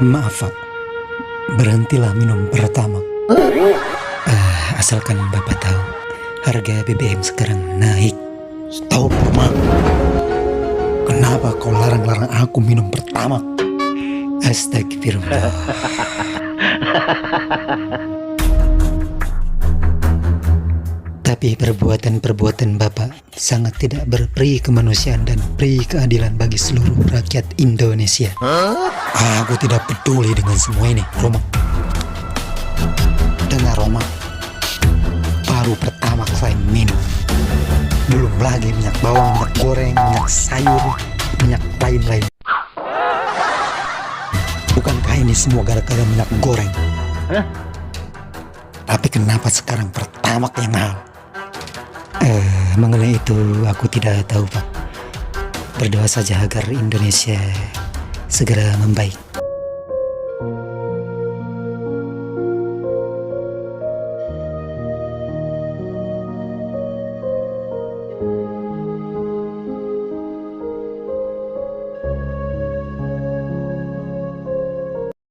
Maaf, Pak. Berhentilah minum pertama. Asalkan Bapak tahu, harga BBM sekarang naik. Stop, Roma. Kenapa kau larang-larang aku minum pertama? Astagfirullah. Tapi perbuatan-perbuatan Bapak sangat tidak berperi kemanusiaan dan peri keadilan bagi seluruh rakyat Indonesia. Aku tidak peduli dengan semua ini, Roma. Dengar, Roma. Baru pertama saya minum. Belum lagi minyak bawang, minyak goreng, minyak sayur, minyak lain-lain. Bukankah ini semua gara-gara minyak goreng? Tapi kenapa sekarang pertamax yang mahal? Mengenai itu aku tidak tahu, Pak. Berdoa saja agar Indonesia segera membaik.